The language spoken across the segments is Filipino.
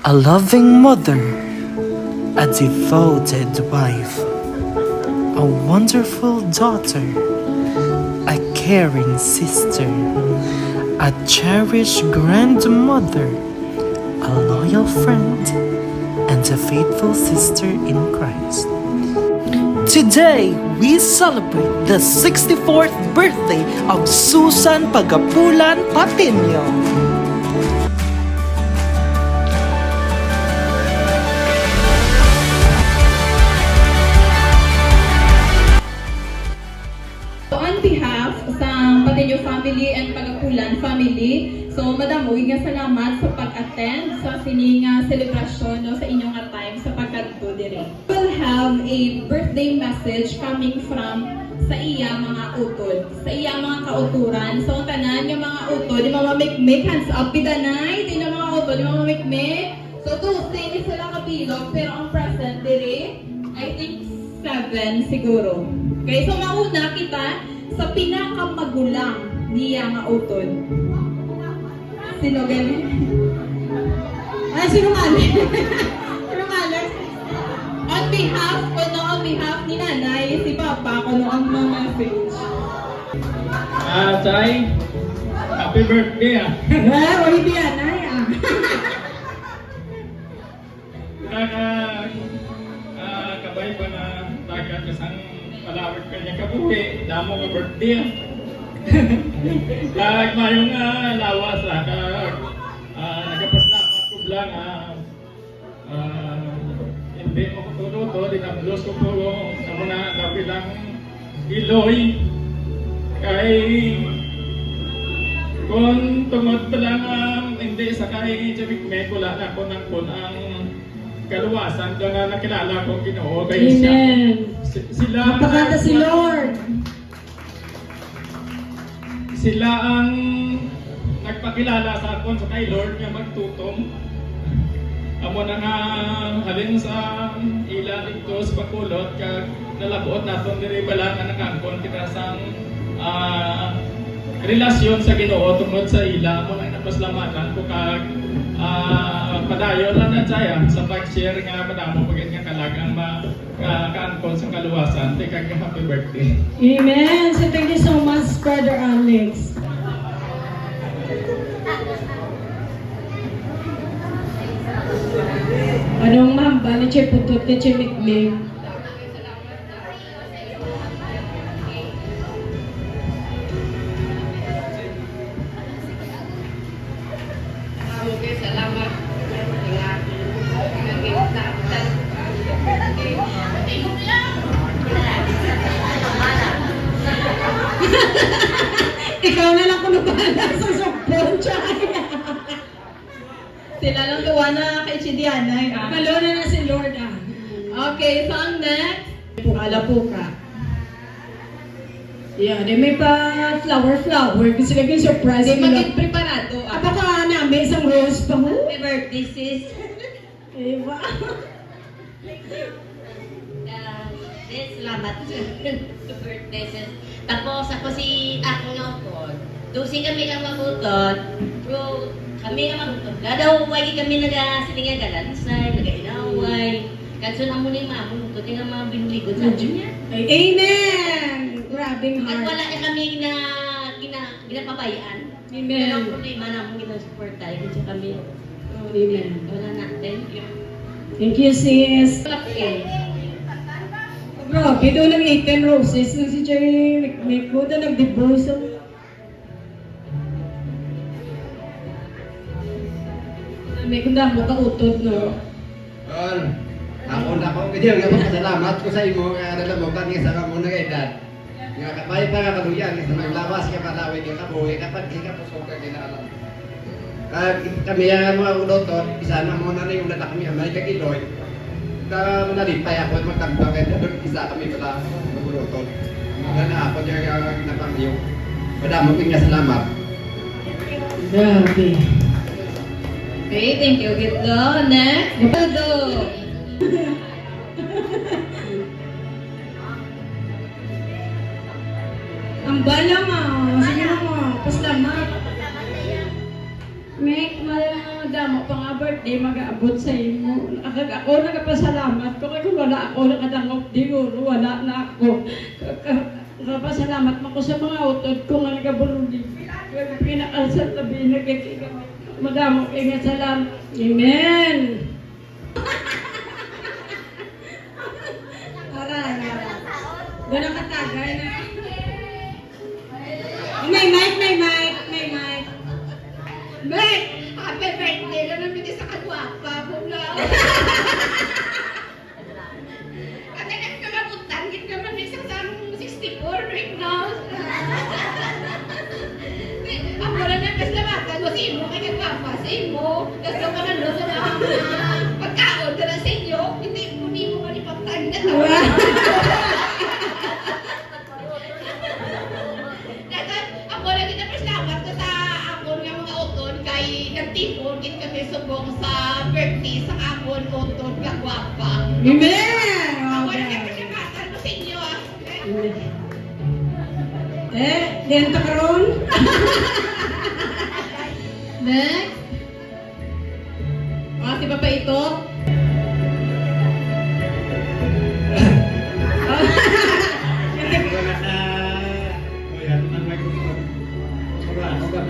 A loving mother, a devoted wife, a wonderful daughter, a caring sister, a cherished grandmother, a loyal friend, and a faithful sister in Christ. Today, we celebrate the 64th birthday of Susan Pagapulan Patino. On behalf sa Patino family and Pagapulan family, so Madam, huwag nga salamat sa pag-attend sa sining celebration no, sa inyong time sa pagkanto dire. We'll have a birthday message coming from sa iya mga utod, sa iya mga kauturan. So ang tanan nga mga utod, di mamamikmik, hands up, bidanay, di na mga utod, di mamamikmik. So Tuesday, ni sila kabilog, pero ang present dire, I think 7 siguro. Okay, so mauna kita sa pinakamagulang niya nga utod. Sino galing? Ay, sino mali? Sino mali? On behalf ni nanay, si Papa, kung ang mga message. Chay, happy birthday Eh, hindi yan, ay kabay pa na taga kasang palawag ka niya kabuhi, damo ka birthday mayong lawas nagapasalamat ko lang hindi mo kutuloto, dinamulos ko po sa mga nabilang iloy kay kung tungod pa lang hindi sa kay Jabikme wala na ko ng ang kaluwasan ka nga nakilala ko Ginoo kay sila napakanta si Lord. Sila ang nagpakilala sa akon sa kay Lord nga magtutom. Amo na nga halin sa ila dito sa Bacolod kag nalabuot naton diri bala nga nakangkon kita sang relasyon sa Ginoo tungod sa ila mo na napaslamatan ko kag padayon lang na saya sa pag-share nga madamo pagit nga kalagang kaangkon sa kaluwasan kag happy birthday. Amen. So thank you so much, Brother Alex. Anong mahamba ni Che Putot ni Che Mikmik? Okay, salamat. Ikaw na lang kung nabala sa sopon, Chaya. Sila lang gawa na kay Chidiana. Malona na si Lord Okay, so ang next, Pukala Puka. Yeah, di may pa flower. Kasi lagi surprise. Hindi maging preparado. Baka namin isang rose pa mo. Happy birthday, sis. Diba? Salamat sa birthday, sis. Tapos ako si ako nga po. Dusi kami nga mabutot. Pero kami nga mabutot. Dadaway kami nagasilingan galansay, nagainaway. Kanso na mo ni mamon. Buti nga mga binuligod sa niya. Amen! Grabbing At heart. wala na kami ginapabayaan. Amen. Pero ang problema na mong ginasupport tayo. Kasi kami, Amen. wala na. Thank you. Thank you, sis. Okay. Grabe, doon lang 18 roses na si Jerry McMico. Doon nag-divorce. May kunda mo ka-utod, no? Ako na ko kaya nga pasalamat ko sa imo nga nalamutan nga sa mo na edad. Nga kapay para kaduyan sa maglawas ka palaway ka kabuhi kapag ka pusok ka kinala. Kami ang mga ulotot, isa na mo na yung nata kami amay ka kiloy. Ta manalipay ako magtambang kay doon isa kami pala ulotot. Mga na ako diya napangyo. Padamo ping salamat. Grabe. Okay, thank you. Gitlo. Next. Gitlo. Ang bala mo. Sige mo. Paslamat. Make magdamo pa nga birthday, mag-aabot sa imo. Ako nagpasalamat ko, kaya kung wala ako, nakadangop diguro, wala na ako. Nagpasalamat mo ko sa mga utod ko nga nagabululi. Pinakal sa tabi, nagkikigamit. Madamo kayo nga salamat. Amen! Aray, aray. Ganang katagay na. May mic. Mic! Happy birthday na namin sa kagwapa mo na. At nagkakabutan, git naman isang sarong 64 right now. Ako na nagkaslamatan mo sa imo, kay kagwapa sa imo. Gusto ka na doon sa pagkaon na sa inyo, hindi mo malipatan na tawa. Ako na kinapasalamat ko sa akon nga mga utod kay nagtipon gid kami subong sa birthday sa akon utod nga gwapa. Amen! Ako na kinapasalamat ko sa inyo. Dento karon? Next. Si Papa ito.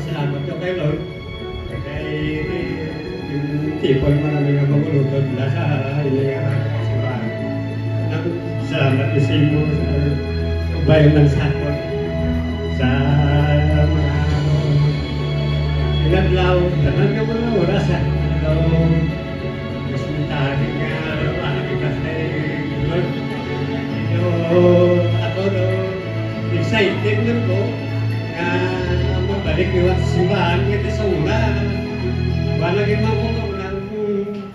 Salamat ko kay Lord. Kay yung tipon marami nga mamulutod na sa simbahan. Salamat isin mo sa bayan ng sakot. Sa mga inaglaw, tanan ka mo na oras ha. Mas mitahin nga makakita kay Lord. Ako excited na ko na balik niyo sa simbahan kita sa una. Walagin man ko ng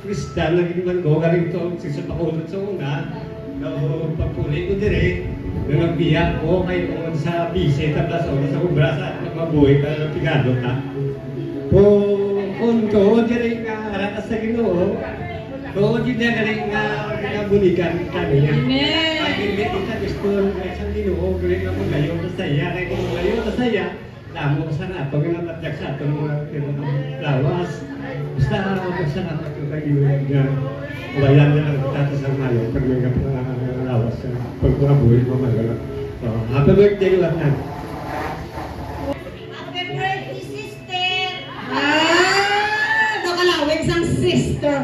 Kristan, naging man ko, galing to, sisapakulot sa una. No, pagpuli ko dire, nung nagbiyak ko kayo sa bise, tabla sa una sa ubra sa mabuhay ka ng pigado ka. Kung ko, dire nga, arakas sa Ginoo, ko, di na galing nga, nabunikan kami. Amen! Pag-ibig kita gusto, sa Ginoo, galing nga magayo sa saya, kaya kung magayo sa saya, damo sa na pag natatyak sa atong mga lawas. Basta salamat ko kayo nga wayan na lang kita sa mayo pag may lawas sa pagkabuhi mo magala. So, happy birthday lahat na. Happy birthday, sister! Nakalawig sang sister.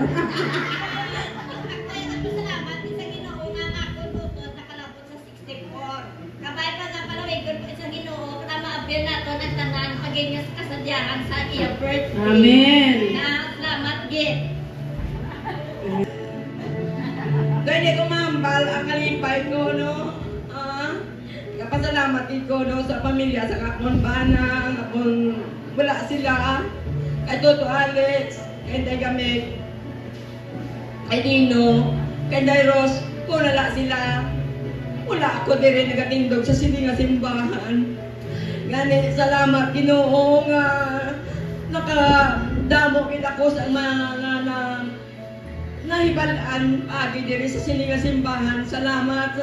Salamat din sa Ginoo nga ako tutod nakalapot sa 64. Kabay pa nga palawig ko sa Ginoo na maabir nato nagtanan pagin sa kasadyahan sa iyang birthday. Amen. Na salamat gid. Dahil ko mambal ang kalipay ko, no? Kapasalamat ko, no, sa pamilya, sa kakon bana, kakon wala sila. Kay Toto Alex, kay Day Gamit, kay Dino, kay Day Ros, kung wala sila. Wala ako din nagatindog sa sininga simbahan. Gani, salamat Ginoo nga nakadamo kita ko sa mga nahibalaan agi diri sa sininga simbahan. Salamat.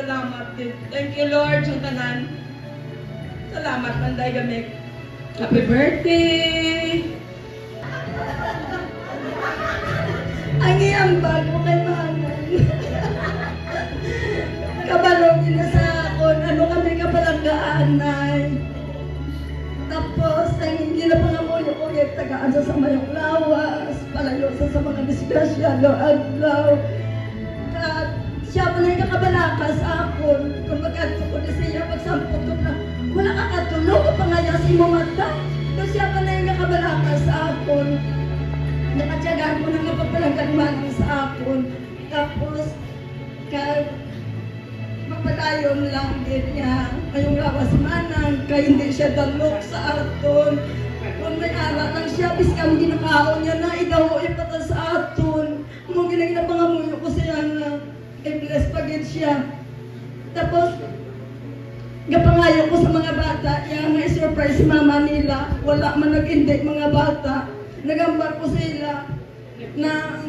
Thank you Lord sa tanan. Salamat Manday Gamik. Happy birthday! Ang iyang bago kay Manang. Kabalong nila sa akon, ano kami kapalanggaan, Nay. Tapos, ang hindi na pangamuyo ko, yung tagaan sa samayong lawas, palayo sa mga disgrasyado, adlaw. At siya pa na yung kakabalakas akon, kung magkadto ko na siya, pagsampot ko na, wala ka katulog, kapangaya sa imo mata. So siya pa na yung nakabalakas akon. Nakatyagaan ko na mapapalanggan manang sa akon. Tapos, magpadayon lang din niya ngayong lawas manang kaya hindi siya dalok sa aton. Kung may arat lang siya, biskang ginakaon niya na idaho ipata sa aton. Kung ginagin na pangamuyo ko siya na i-bless pagin siya. Tapos, gapangayo ko sa mga bata, yung may surprise si mama nila, wala man nag-indik mga bata. Nagambar ko sila na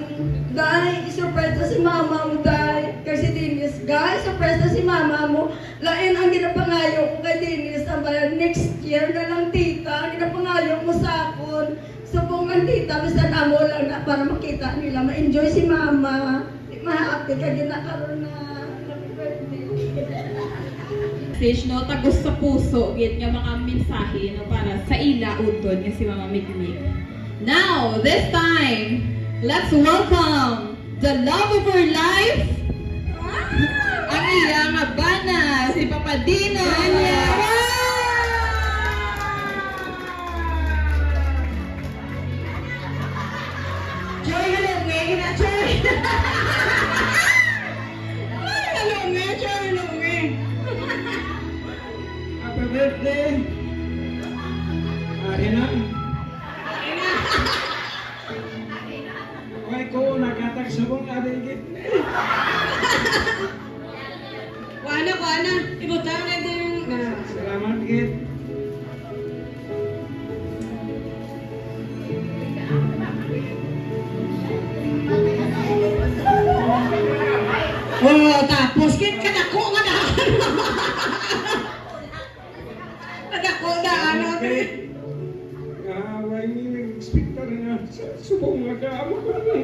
dahil surprise na si mama mo dahil kay si Dennis. Guys, surprise na si mama mo. Lain ang ginapangayo ko kay Dennis. Next year na lang tita, ang ginapangayo mo sa akon. Subong makita, basta amo lang na para makita nila, ma-enjoy si mama. Ma-happy ka ginakaroon na happy birthday. Message, no, tagos sa puso, git nga mga mensahe, no, para sa ila utod nga si Mama Mikmik. Now, this time, let's welcome the love of her life, ang iyang bana, si Papa Dino. Joy, halungi, Joy! Ay, halungi, Joy, halungi! Happy birthday! Ina. Why ko nakatag subong adigit. Kuana, ibutang na din na. Salamat git. Oh, tapos kit kadako nga na. Kadako na ano. Why ni nag-expect ka na sa subong nga kaamo ko na.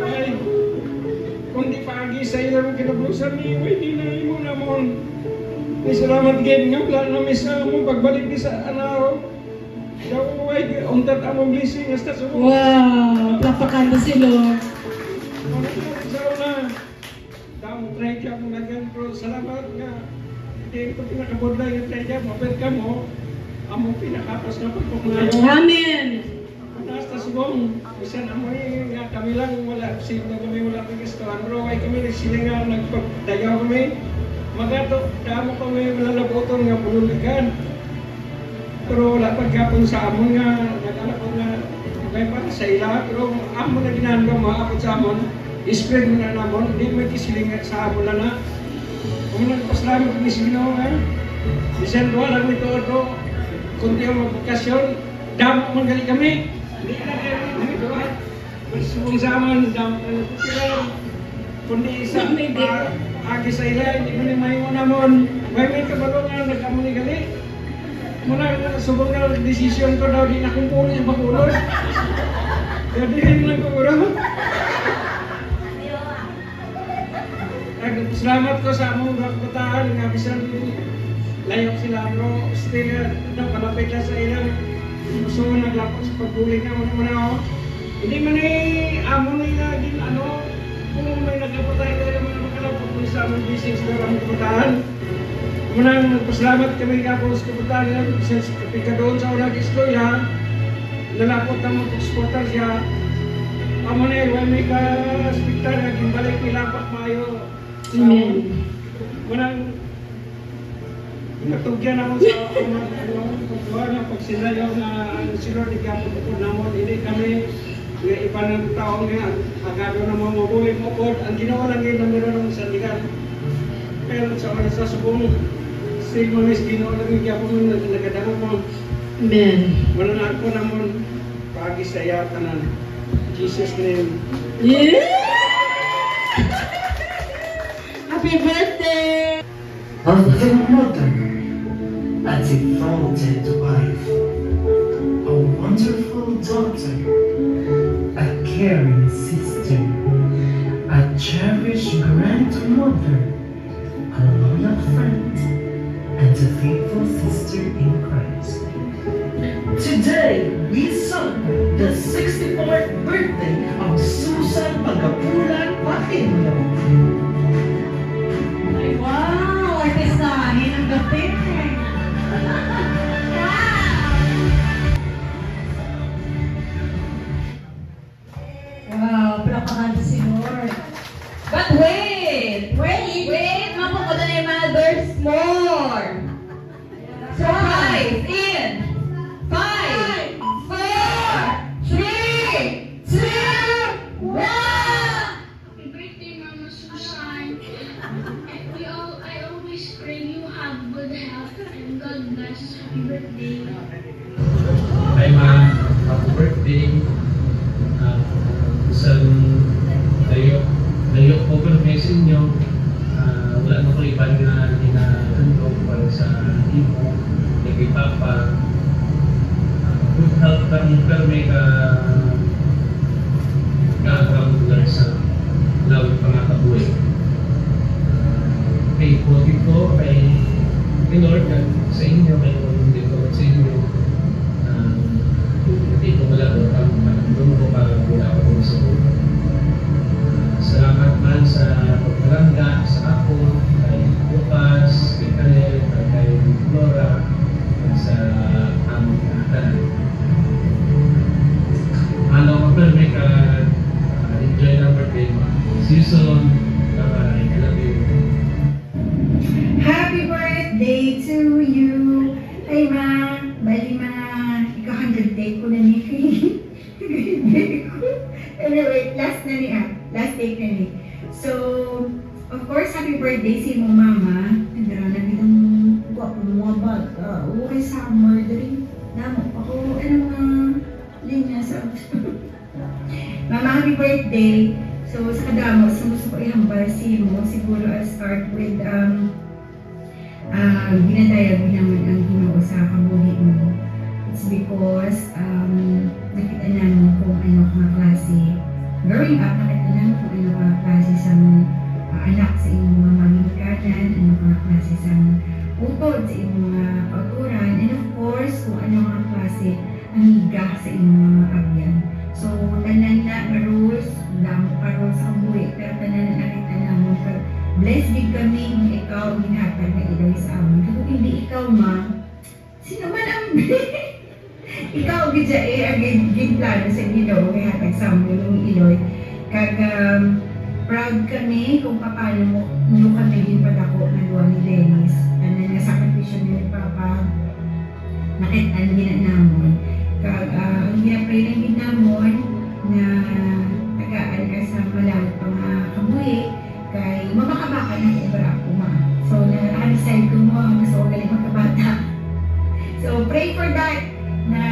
Ay, kundi pagi sa ilang kinablusan ni di na imo namon. Ay, salamat gid nga plan na misa mo pagbalik ni sa anaw. Daw ay untat among blessing hasta subong. Wow, napakanda si Lord. Try ka mo nagyan, pero salamat nga. Hindi ko pinakabodla yung try ka mo. Pero ka mo, among pinakapas na pagpuklayo. Amen. Nasta subong, bisan amoy nga kami lang wala, sino kami wala pigistuhan. Pero ay kami nagsilingan, nagpagdayaw kami. Magato, damo kami malalaboton nga pululigan. Pero wala pagkapon sa amon nga, nag-alak ko nga, may para sa ila. Pero amon na ginagawa, maapot sa amon. I-spread mo na namon, hindi mo kisilingat sa amo lang na. Kung nagpasalamat kami sa Ginoo nga, bisan doon lang ito ito, kunti ang magbukasyon, damo man gali kami. Hindi na kayo dito ha. Subong sa amon, damo na nagpukilan. Kundi isa agi sa ila, hindi mo ni mahingo namon. May kabalungan, nagkamuni gali. Muna subong na desisyon ko daw, di na kumpuli sa bakulod. Kaya di rin lang ko salamat ko sa among kakutaan nga bisan layok sila pero still napalapit na sa ilang gusto mo naglapot sa pagbulig na muna hindi man amon nga din ano kung may naglapot tayo tayo naman makalapot mo sa among blessings na among kakutaan muna nagpasalamat kami kapos kakutaan nga bisan kapika doon sa unang isloya nalapot na mong supporter siya amon may ka-spectar nga gimbalik nilapak mayo. Amen. Munang natugyan ako sa pagkuha na pagsilayaw na sila di kapag po namon, hindi kami nga iba ng tao nga agado na mga mabuhay mo po. Ang ginawa lang yun na meron ng sandigan. Pero sa oras sa subong, sigmanis ginawa lang yung kapag mo nagadamo mo. Amen. Mananaan ko namon, pagi sa iya tanan. Jesus name. Yeah! Happy birthday! A loving mother, a devoted wife, a wonderful daughter, a caring sister, a cherished grandmother, a loyal friend, and a faithful sister in Christ. Today, we celebrate the 64th birthday of Susan Pagapulan Paquino. Wow! Artistahin ang gabi! Wow! Palakpakan si Lord! But wait! Mapupunta na yung mga there's more! Surprise! In 5, 4, 3, 2, 1! Happy birthday, Mama Susan. I always pray you have good health and God bless. Happy birthday. Hi Ma, happy birthday. Isang layok po ng message nyo. Wala mo ko iban na hinahandog para sa imo, kay Papa, pagkula ko din sa ulo. Salamat man sa pagkalangga sa ako, kay Lucas, kay Kalel, kay Flora, at sa among katanan. Ano ka may ka enjoy na birthday mo. Season, bye-bye, I love you. Happy birthday to you! Ay ma, bali ma, ikaw 100 day ko na ni Anyway, last day na ni. So, of course, happy birthday sa imong mama. Nagdara na bitang guwapo mga bata. Okay, summer, dali. Namo ako, mga linya sa Mama, happy birthday! So, sa kadamo, gusto ko ihambal si mo. Siguro I'll start with ginadayag naman ang Ginoo sa kabuhi mo. It's because nakita namin kung ano mga klase. Growing up, nakita namin kung ano mga klase sa anak sa inyong mga mamilikanan, ano mga klase sa utod sa inyong mga kauturan, and of course, kung ano mga klase amiga sa inyong mga abyan. So, tanan na rules, damo ka rules sa kabuhi, pero tanan na nakita namin blessed din kami kung ikaw ginhatag na ilaw sa amin. Kung hindi ikaw ma, sino man ang ikaw gidya ang ginplano sa Ginoo kay hatag sa amin ng iloy. Kag proud kami kung paano mo kami ginpadako na luwa ni Dennis. Ano nga sakripisyo ni Papa, nakita na namon. Kag ang ginapray ng ginamon na tagaan ka sa malawit pang kabuhi, kay mamakabaka ng obra ako ma. So, na-decide ko mo, gusto ko galing magkabata. So, pray for that na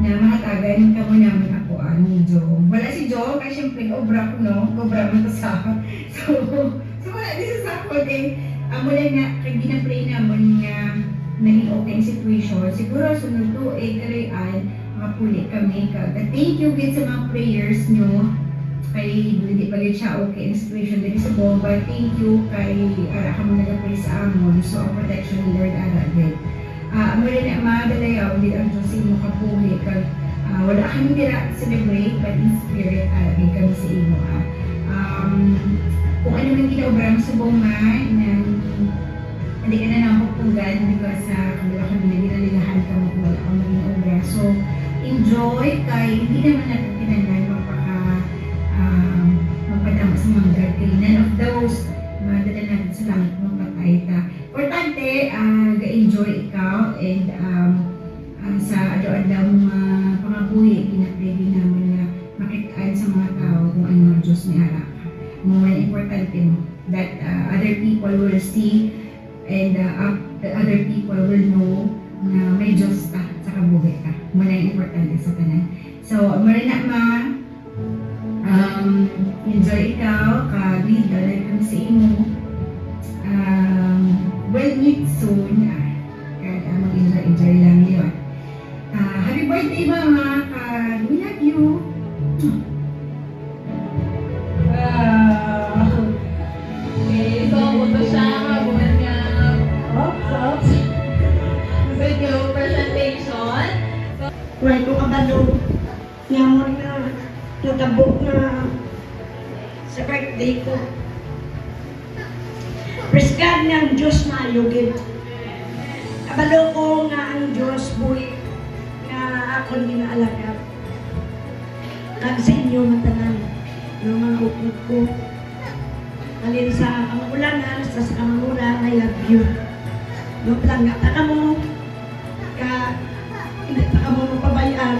mahatagan ka mo namin ako ni Joe. Wala si Joe, kasi syempre, obra ko, no? Obra mo to sa ako. So wala, this is ako, okay? Mula nga, kaya ginapray naman nga naging okay situation. Siguro, sunod to, karayan, makapuli kami. Thank you, kids, sa mga prayers nyo. Kay hindi pa rin siya okay ang situation dito sa bomba. Thank you kay ara ka mo nag-pray sa amon. So, ang protection ni Lord ara din. Amo rin na madalayaw, hindi ang Diyos mo kapuhi. Kag wala kami nila celebrate, but in spirit, din kami sa imo. Kung ano man ginaobra mo sa bomba, hindi ka na napagpugan because kabila kami na ginalilahan ka mo kung wala kang maging obra. So, enjoy kay hindi naman natin tinandan magpadama sa mga garden. None of those, madala natin sa langit mong patayta. Importante, ga-enjoy ikaw and sa ado-adaw mga pangabuhi, pinapwede namin na makitaan sa mga tao kung ano ang Diyos may harap. Mga importante mo that other people will see and the other people will know na may Diyos ka sa kabuhi ka. Muna yung importante sa tanan. So, marina ma, enjoy ikaw, ka-lead, like kami sa imo. We'll meet soon. Kaya mag-enjoy lang yun. Happy birthday, Mama! We love you! Okay, so ito siya, mabuhat nga. Oops. Video presentation. Well, kung kabalo, ngamon na natabok na sa birthday ko. Praise God ng Diyos na ayugin. Kabalo ko nga ang Diyos buhi nga akong ginaalagad. Kag sa inyo matanan, yung mga upod ko. Alin sa kamangulanan, sa kamangulan, I love you. Yung lang nga ka mo, hindi pa mo mapabayaan.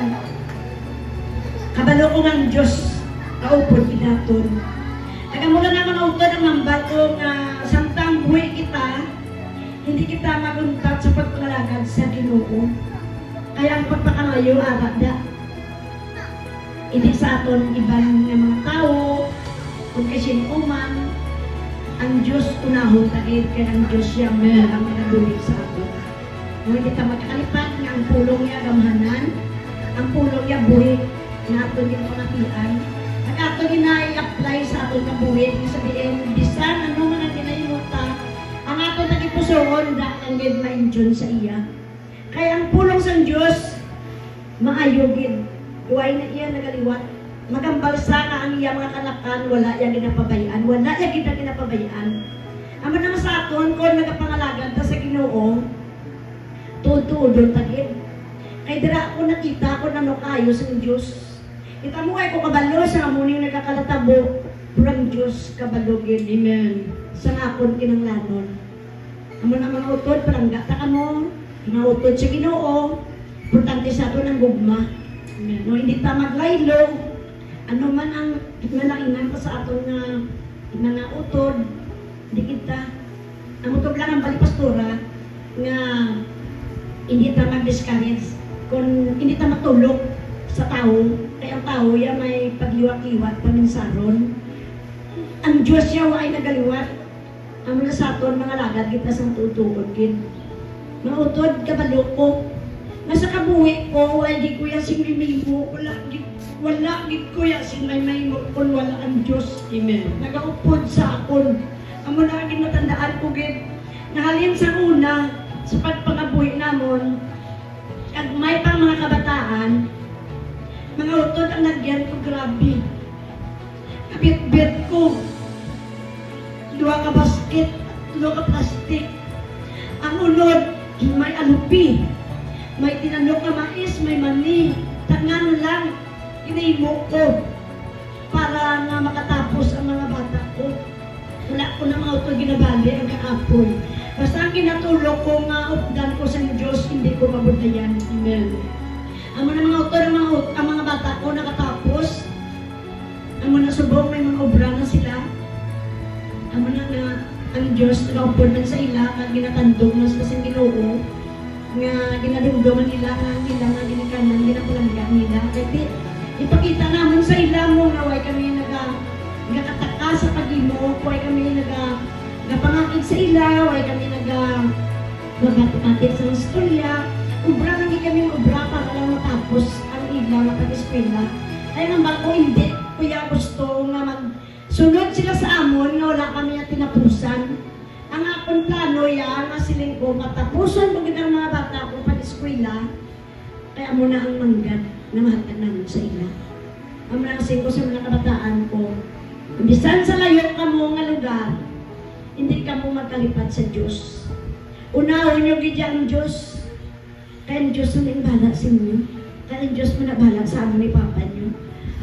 Kabalo ko ng Diyos, kaupod inaton. Nagamula naman ang utod ng bato nga samtang buhay kita, hindi kita maguntat sa pagpangalagad sa Ginoo. Kaya ang pagpakalayo, arada. Hindi sa aton ibang mga tao, kung kasi man, ang Diyos unahon takit, kaya ang Diyos siyang ang nagadulig sa aton. Kung hindi kita magkakalipat nga ang pulong niya gamhanan, ang pulong niya buhay, na aton yung pangapian, at aton ina-apply sa aton kabuhin, sabihin, bisan ano man ang ginayuta, ang aton nagipusoon, ang gid ma-enjoy sa iya. Kaya ang pulong sa Diyos, maayogin. Huwag na iya nagaliwat. Magambalsa ka ang iya mga kanakan, wala iya ginapabayaan. Wala iya ginapabayaan. Amo naman sa aton, kung nagapangalagad ta sa Ginoo, tutudo tagid. Kay dira ako nakita ko na kayo sa Diyos. Kita mo ay ko kabalo sa amuning nagkakalatabo. From Diyos kabalogin. Amen. Sa akon kinanglanon. Amo na mga utod, palangga ta ka mo. Mga utod sa Ginoo. Importante sa aton ang gugma. Amen. No, hindi ta maglaylo. Ano man ang nalainan pa sa aton nga mga utod, hindi kita. Ang utod lang ang balipastura nga hindi ta mag-discourage. Kung hindi ta matulog sa tao, kaya ang tao ya may pagliwat-liwat, paminsaron. Ang Diyos siya ay nagaliwat. Ang mga sa aton, mga lagad, kita sa tutuod kin. Mga utod, kabalo ko. Nasa kabuhi ko, ay di ko yan sinimimo. Wala gid ko ya sinay mo kung wala ang Diyos. Amen. Nagaupod sa akon. Amo na gid matandaan ko gid. Nahalin sa una sa pagpangabuhi namon, kag may pang mga kabataan, mga utod ang nagyan ko grabe. Kabit-bit ko. Dua ka basket, dua ka plastic. Ang unod, may alupi. May tinanok na mais, may mani. Tangano lang. Inimo ko para nga makatapos ang mga bata ko. Wala ko na mga utol ginabali ang kaapoy. Basta ang kinatulog ko nga updan ko sa Diyos, hindi ko mabuntayan. Amen. Amo na mga utol, ang mga bata ko nakatapos. Amo na subong, may mga obra na sila. Amo na nga ang Diyos nakaupod man sa ila, nga ginatandog na sa Ginoo, nga ginadumduman nila, nga ginikanan, ginapalanggan nila. Kaya ipakita naman sa ila mo nga way kami nagkataka sa pag-imo, way kami nagapangakit sa ila, way kami nagbatikatid sa istorya. Ubra kami ubra para lang matapos ang ila nga pag-eskwela. Kaya nang bako hindi kuya gusto nga magsunod sila sa amon nga wala kami na tinapusan. Ang akong plano ya nga siling ko matapusan pag ang mga bata ko pag-eskwela. Kaya mo na ang manggad na mahatag namin sa ila. Ang mga ko sa mga kabataan ko, bisan sa layo ka mo nga lugar, hindi ka mo magkalipat sa Diyos. Unahon nyo gidya ang Diyos. Kaya ang Diyos na bahala sa inyo. Kaya ang Diyos mo na bahala sa amo ni Papa nyo.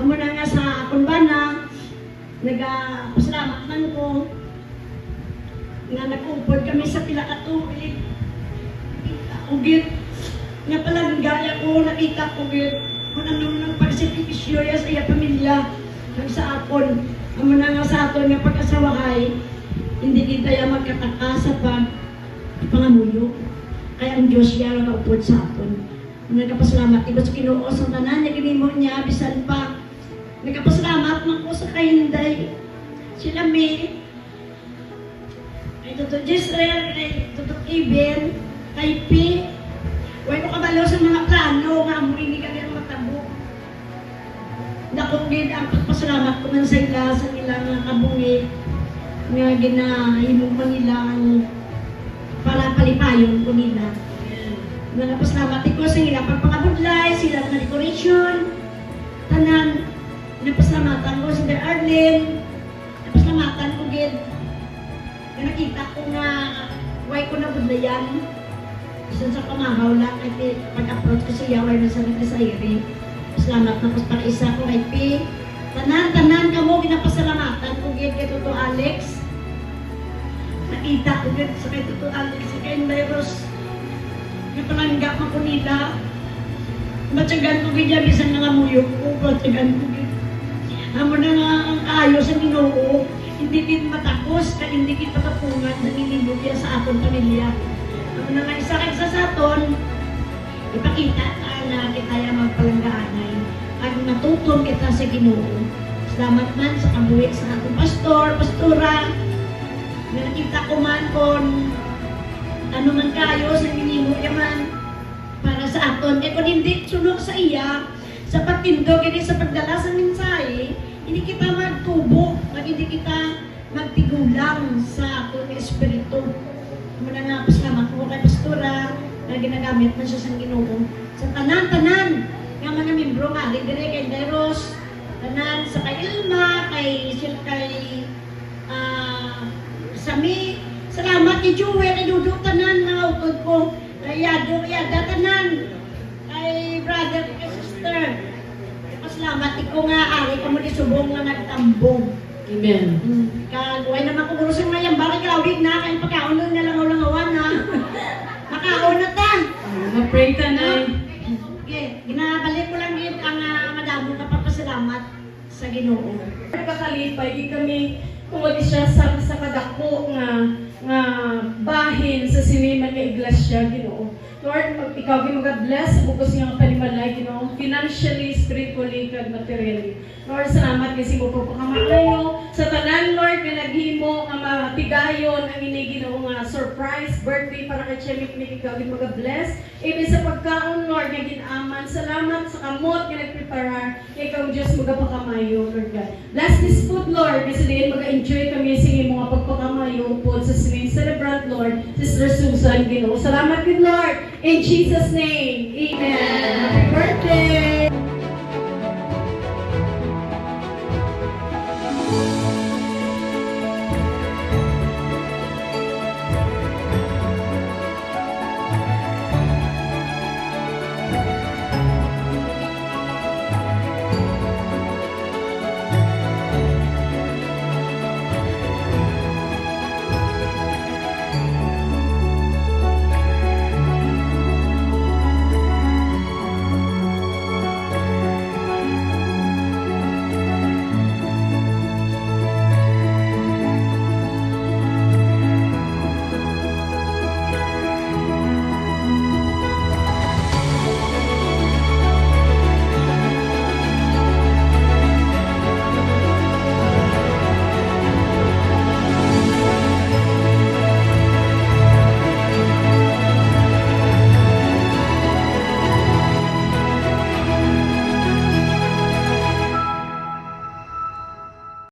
Amo na nga sa kunbana, nagpasalamat man ko, nga nag-upod kami sa pila ka tuig. Ugit, nga palang gaya ko, nakita ko gid kung ano nang pagsakripisyo ya sa iya pamilya kag sa akon. Amo na nga sa aton nga pagkasawahay, hindi kita ya magkataka sa pangamuyo. Kaya ang Diyos ya nakaupod sa aton. Nagkapasalamat iba sa Ginoo sa tanan nga ginimo niya bisan pa. Nagkapasalamat man ko sa kahinday. Sila May, kay Toto Jezreel, kay Toto Iben, kay P. Huwag ko kabalo sa mga plano nga mo hindi kami ang matabo. Nakugid ang pagpasalamat ko man sa ila, sa ilang kabungi nga ginahimong pa nila ang para palipayon ko nila. Napasalamat ko sa ila pagpangabudlay, sila na decoration, tanan. Napasalamatan ko si Der Arlene, napasalamatan ko gid. Nakita ko nga way ko na budlayan. Isa sa pamahaw lang, kasi pag-approach ko siya, way na sa nagkasayri. Salamat na po para isa ko kay P. Tanan ka mo, ginapasalamatan ko gid kay Toto Alex. Nakita ko gid sa kay Toto Alex, kay Inday Rose. Napalangga pa ko nila. Matyagan ko gid yan, bisan nga muyok ko, matyagan ko gid. Amo na nga ang kayo sa Ginoo, hindi gid matapos, kaya hindi gid patapungan na nililugya sa atong pamilya. Amo na nga isa sa aton, ipakita na kita yung magpalanggaanay at natutom kita sa Ginoo. Salamat man sa kabuhi sa atong pastora, na nakita ko man kung ano man kayo sa ginimo yaman para sa aton. Kaya kung hindi sunod sa iya, sa pagtindog, hindi sa pagdala sa mensahe, hindi kita magtubo, hindi kita magtigulang sa atong espiritu. Muna nga, pasalamat ko kay pastora na ginagamit man siya sa Ginoo. Sa tanan-tanan nga mga membro nga, dire kay Deros, tanan sa kay Ilma, kay Sami, salamat kay Jewel, kay Dudu, tanan mga utod ko, kay Yado, Yada, tanan, kay brother, kay sister. Salamat ko nga, ari ka mo di subong nga nagtambong. Amen. Kaguay naman ko gusto nga yung bari kawig na, kay pagkaon nun na langaw-langawan na. Makaon na ta. Ma-pray ka na. Okay, ginabalik ko lang yun ang madamo na papasalamat sa Ginoo. Nagkakalipay kami tungod siya sa kadako nga bahin sa sinima nga iglesia, Ginoo. Lord, ikaw mag-bless sa bukos nga panimalay, Ginoo, financially, spiritually, kag materially. Lord, salamat kasi mo po pakamakayo sa tanan, Lord, nga naghimo nga matigayon ang ini Ginoo nga surprise birthday para kay Chemik ikaw mag-bless. Even sa pagkaon, Lord, nga ginaman. Salamat sa kamot nga nagpreparar. Ikaw, Diyos, magapakamayo, Lord God. Bless this food, Lord, kasi diyan mag-enjoy kami sa iyong mga pagpakamayo po sa singing celebrant, Lord, Sister Susan, Ginoo. Salamat, good Lord. In Jesus' name, amen. Happy birthday!